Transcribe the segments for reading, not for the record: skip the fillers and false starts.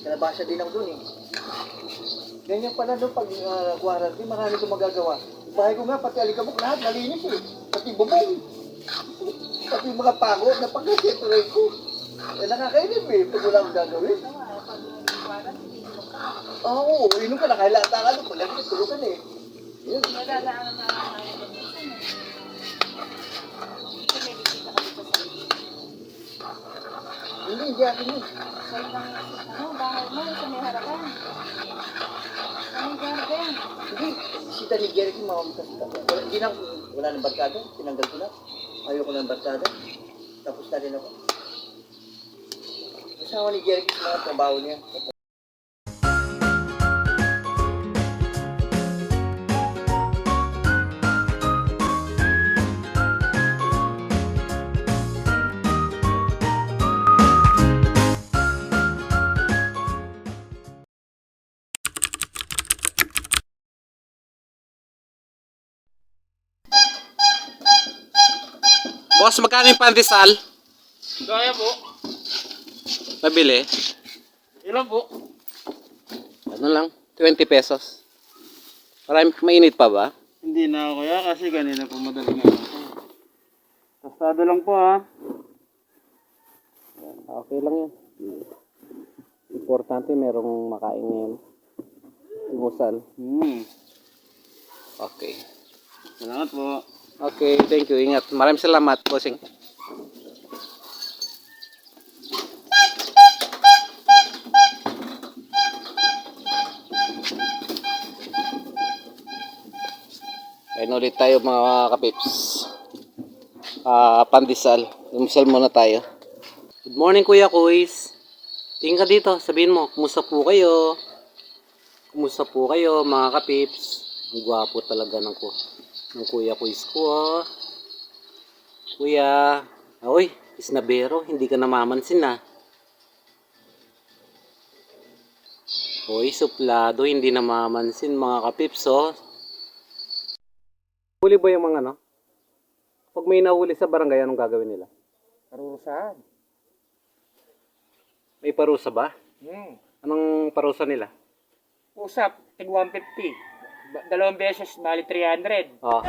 Kalabasa din ako dun eh. Ganyan pala doon pag quarantine, marami kong magagawa. Bahay ko nga, pati alikabok lahat, malinis eh. Pati bubong. Pati mga pako na pagkasituloy ko. Eh, nakakainip eh, pag wala akong gagawin. Oo, inom ka na, kailata ka doon. Pag tulukan eh. Yun. Nadadaanan na lang namin kung minsan eh. Kasi may bisita kami sa sarili. Hindi akin yun. Sa ibang bahay mo, sa may harapan. Sa may garden. Hindi, si Tani Jericho mamamutas ka. Hindi na, wala nang barkada, tinanggal ko na. Ayoko ng barkada. Tapos na rin ako. Kasama ni Jericho sa mga trabaho niya. Boss, magkano yung pandesal? Kaya po. Nabili? Ilan po? Ano lang? 20 pesos. Marami, mainit pa ba? Hindi na ako kaya kasi kanina po madaling ako. Tostado lang po ha. Okay lang yan. Importante merong makain ngayon. Almusal. Okay. Salamat po. Okay, thank you. Ingat. Maraming salamat, bossing. Kain ulit tayo mga kapips. Pandesal. Almusal muna tayo. Good morning, Kuya Kuis. Tingin ka dito. Sabihin mo, kumusta po kayo? Kumusta po kayo, mga kapips? Ang gwapo talaga ng Kuya Kuis ko, oh. Kuya. Uy, isnabero. Hindi ka namamansin, ah. Uy, suplado. Hindi namamansin, mga kapips, oh. Huli ba yung mga, no? Pag may nahuli sa barangay, anong gagawin nila? Parusahan. May parusa ba? Anong parusa nila? Usap, tig 150. Dalawang beses, bali 300. Oh.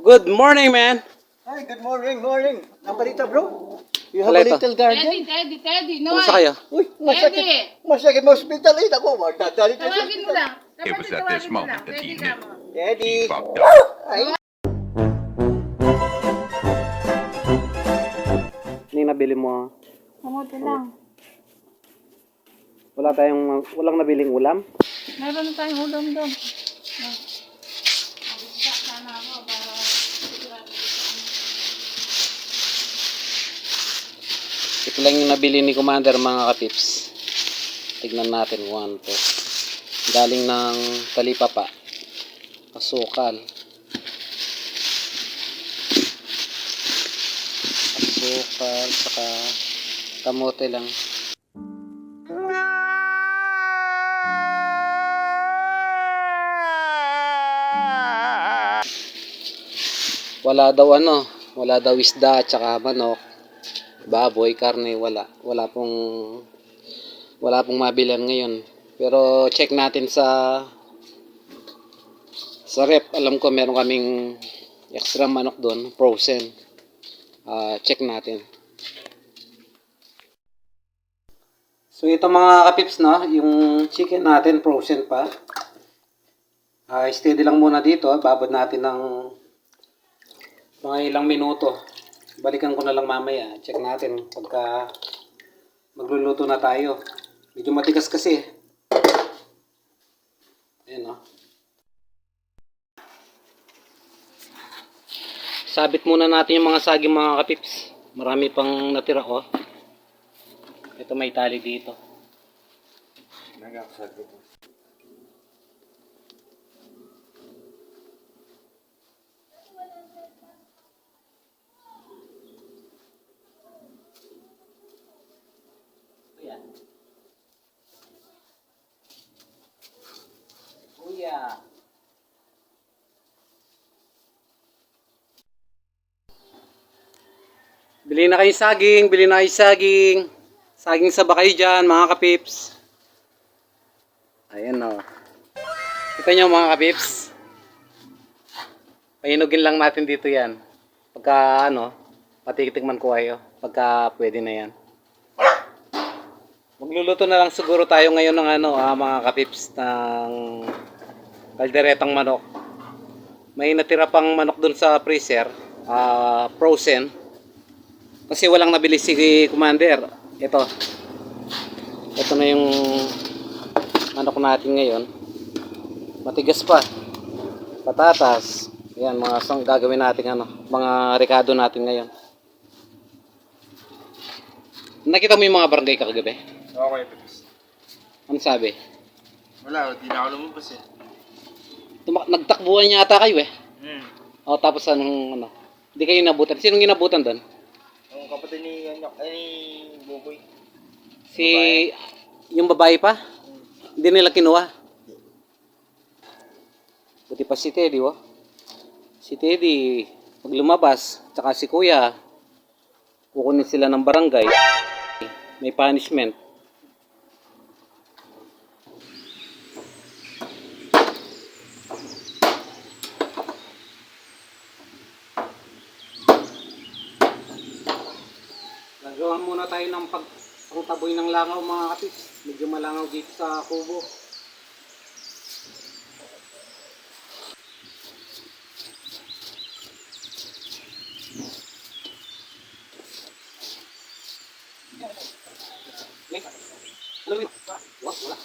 Good morning, man. Hi, good morning. Nabalita bro? You have a Aleta. little garden? Teddy, no. Kumusta kayo? Uy, masakit mo hospital eh. Ako, magdadali tayo sa Tawagin mo hospital. lang. It was at this moment that he knew Daddy. he fucked up. Ay, Ano yung nabili mo? Kamuti lang. Walang nabiling ulam? Meron na tayong ulam doon. Ito lang yung nabili ni Commander, mga katips. Tignan natin. 1, 2. Galing ng Talipapa. Asukal. Asukal. Saka kamote lang. Wala daw isda at saka manok, baboy, karne, wala pong mabilan ngayon. Pero check natin sa rep. Alam ko meron kaming extra manok doon, frozen. Check natin. So ito mga kapips, no, yung chicken natin frozen pa. Steady lang muna dito, babad natin ng mga ilang minuto. Balikan ko na lang mamaya. Check natin pagka magluluto na tayo. Medyo matigas kasi. Ayan, oh. Sabit muna natin yung mga saging, mga kapips. Marami pang natira, oh. Ito may tali dito. nagkakasagit. Kuya. Bili na kayo saging, bili na kayo saging. Saging sa ba kayo dyan, mga kapips? Ayan o. Kita nyo mga kapips? Pahinugin lang natin dito yan. Pagka ano, patikitikman ko kayo. Pagka pwede na yan. Magluluto na lang siguro tayo ngayon ng ano, mga kapips, ng kalderetang manok. May natira pang manok dun sa freezer, frozen. Kasi walang nabili si Commander. Ito na yung manok natin ngayon. Matigas pa. Patatas. Yan, mga gagawin natin ano, mga rekado natin ngayon. Nakita mo yung mga barangay kagabi? Okay, Peps. Ano sabi? Wala, di na ako lumabas eh. Nagtakbuhan yata kayo eh. Hmm. O tapos anong ano? Hindi kayo nabutan. Sinong ginabutan doon? Ang kapatid ni, Buboy. Si yung babae pa? Hindi nila kinuha. Buti pa si Teddy, oh. Si Teddy, pag lumabas, tsaka si Kuya, kukunin sila ng barangay. May punishment. Nagawa muna tayo ng pangtaboy ng langaw mga kapis. Medyo malangaw dito sa kubo. Ano yun? Wala.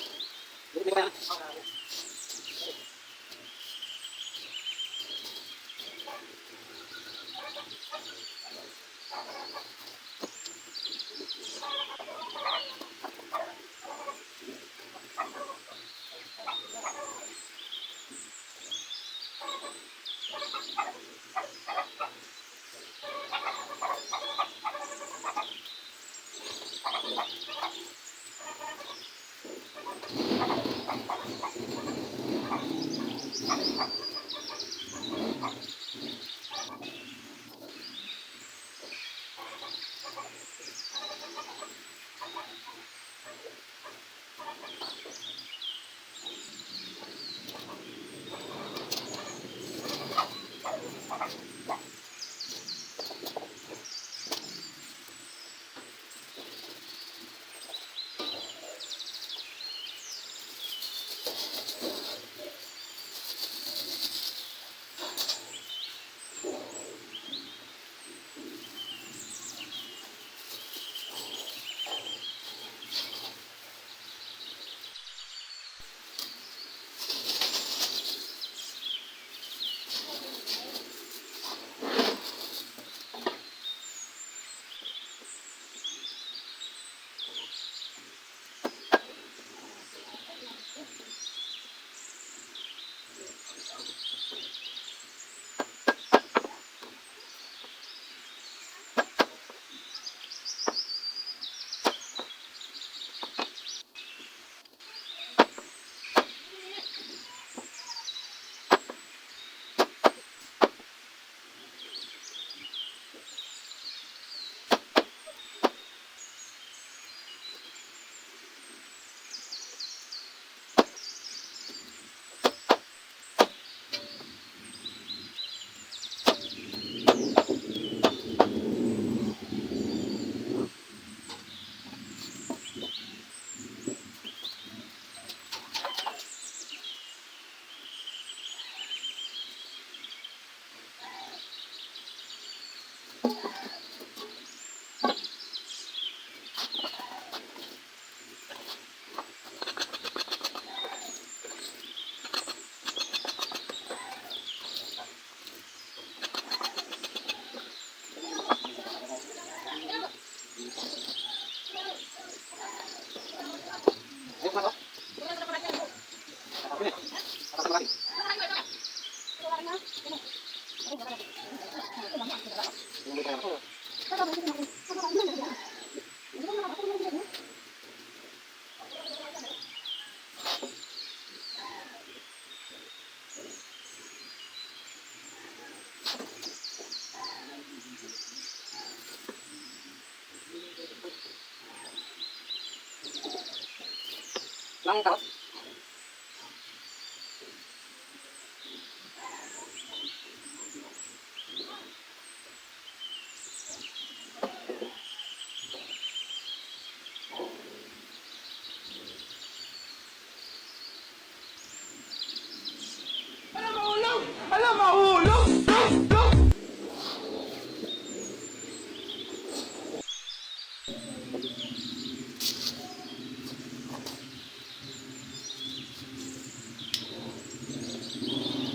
Lang tapos.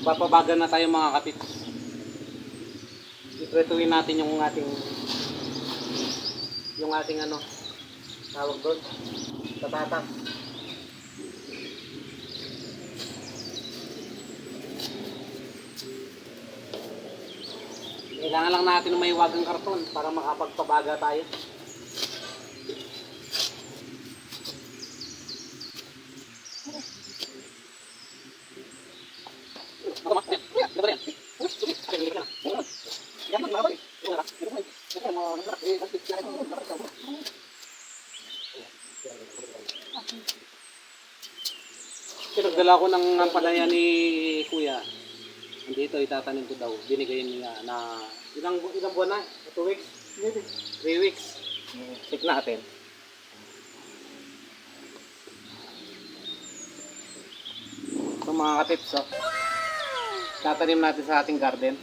Papabagan na tayo mga kapit. Ipretuin natin yung ating ano, tawag doon, patatas. Kailangan lang natin ng may wagang karton para makapagpabaga tayo. Pinagdala ko ng ampalaya ni Kuya. Dito itatanim ko daw. Binigay niya na ilang buwan na? 2 weeks? 3 weeks. Check natin. Ito mga katips, oh. Tatanim natin sa ating garden.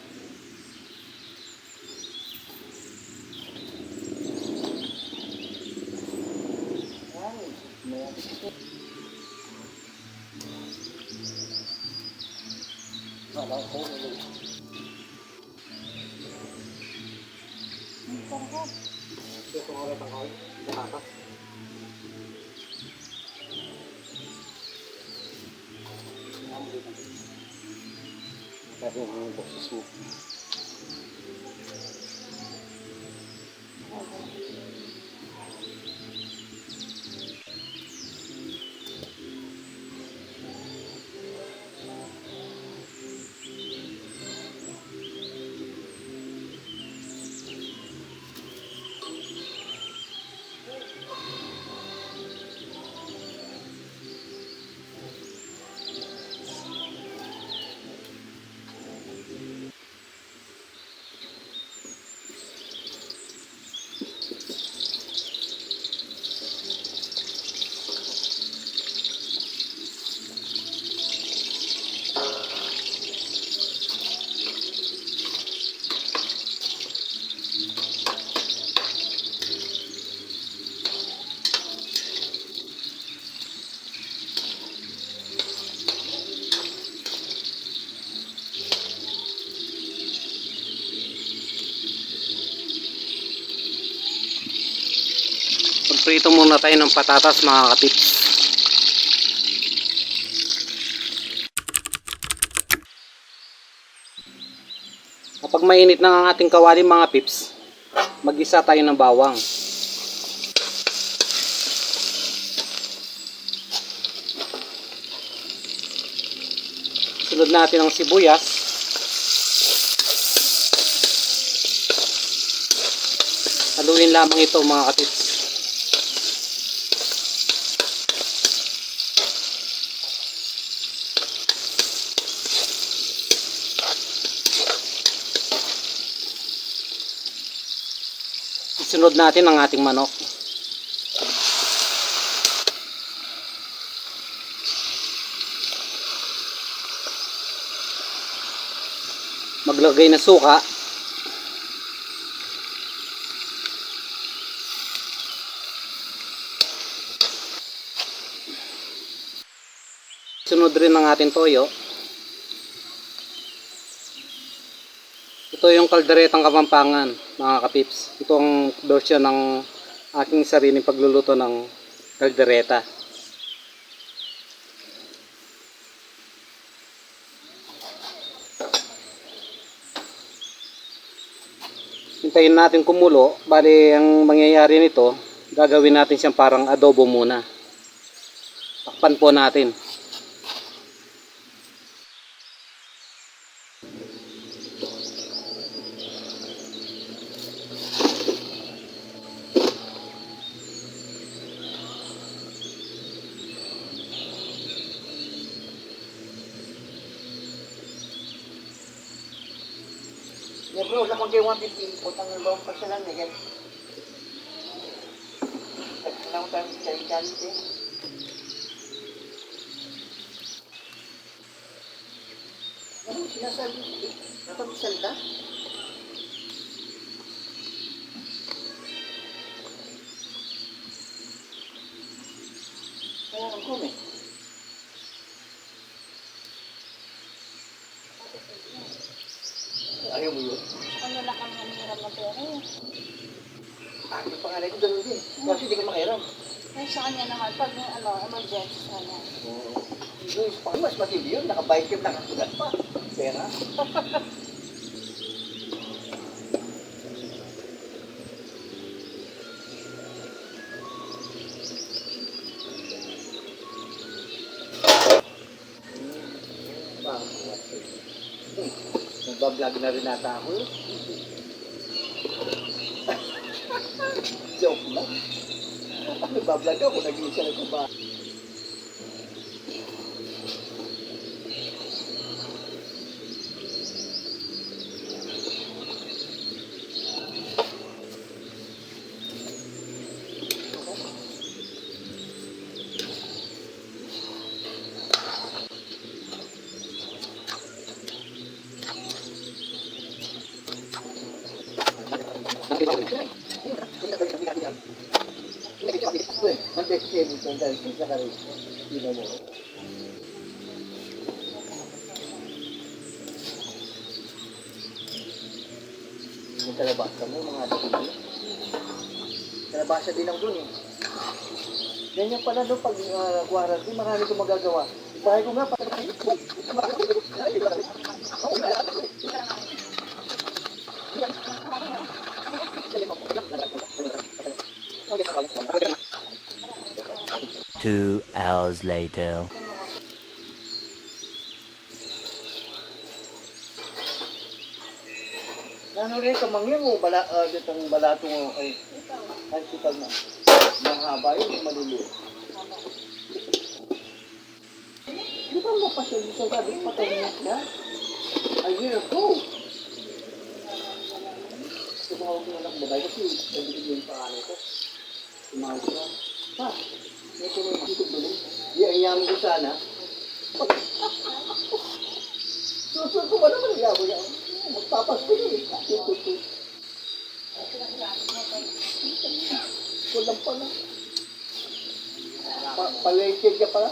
Ito ko ulit ang kawin. Patatas. Kasi ang boses mo. Prito muna tayo ng patatas mga katips. Kapag mainit na ang ating kawali mga pips, mag-isa tayo ng bawang. Sunod natin ang sibuyas. Haluin lamang ito mga katips. Isunod natin ang ating manok. Maglagay na suka. Sunod rin ang ating toyo. Ito yung kalderetang Kapampangan, mga kapips. Ito ang version ng aking sariling pagluluto ng kaldereta. Hintayin natin kumulo. Bali, ang mangyayari nito, gagawin natin siyang parang adobo muna. Takpan po natin. Ya bro, wala kang gawa 150. Putang ng bawang pasyalan eh. Gan. Nagkalaw tayo sa ikalit eh. Ano sinasabi? Napagsalita? Kaya ang kume. Ayaw mo yun? Ano lang kang haniram na pera eh. Yung pangalay ko ganun din. Kasi hindi ka makiram. Kaya sa kanya naman, pag may emergency sa kanya. Oo. Yung pang mas matindi yun. Nakabayad ka, nakasulat pa. Pera. Nagbablog na rin ata ako eh. Joke lang. Nagbablog ako, nag-iisa na ba? Yung kalabasa mo, mga dito. Kalabasa din ako dun eh. Ganyan pala doon pag quarantine, marami kong magagawa. Bahay ko nga, Two hours later. ano rin, kamangyan mo, ditong balato mo, ay sipag na. Mahaba yun, yung maliliit. Di ba mapasyon dito sabi, patay niya siya? A year ago. Tumawag ko na lang babae kasi nabigid yung pangalan ko. Tumawag ko na, pa, may tuloy dito buling. Iyayamin ko sana. Susunod ko ba naman niya ako yan? Magpapasko niya eh. Kulang pa na. Palengkid ka pala.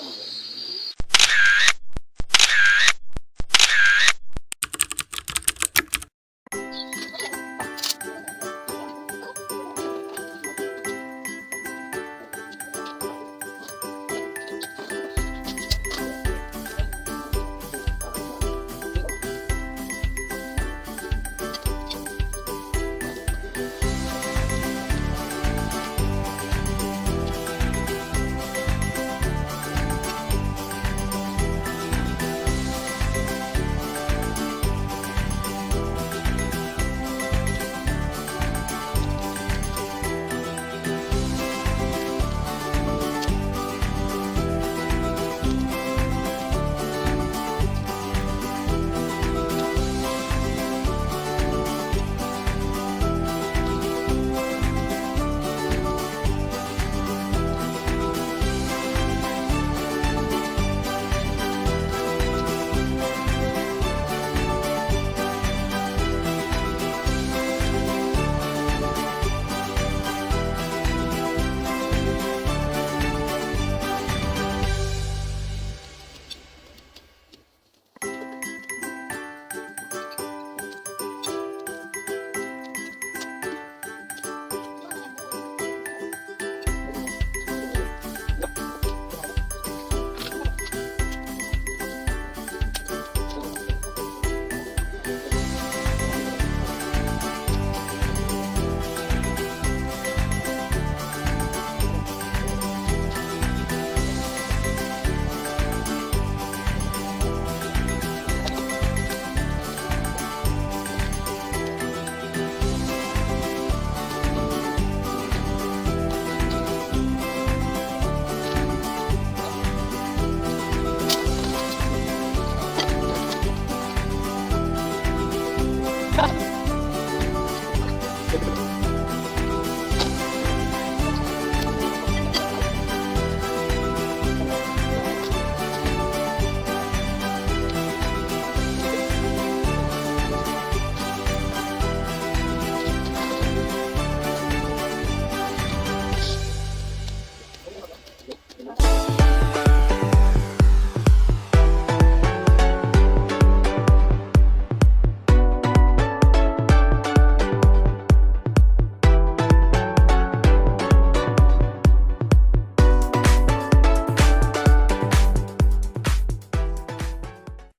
Ha!